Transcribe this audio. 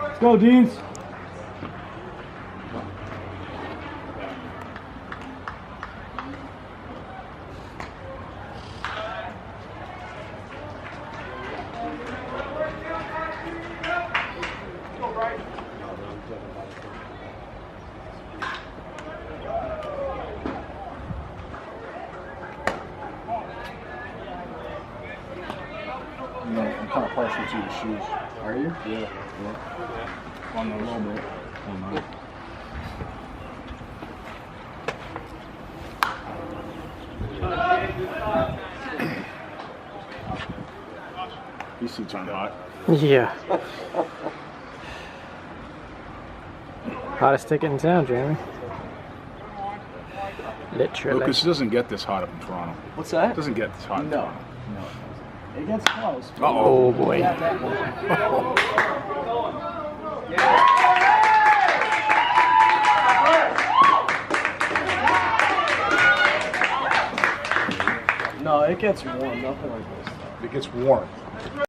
Let's go, Deans. I'm kind of partial to the shoes. Are you? Yeah. On a little bit. These suits aren't hot. Yeah. Hottest ticket in town, Jeremy. Literally. Lucas doesn't get this hot up in Toronto. What's that? It doesn't get this hot in No. Toronto. No. It gets close. Oh boy. No, it gets warm. Nothing like this. It gets warm.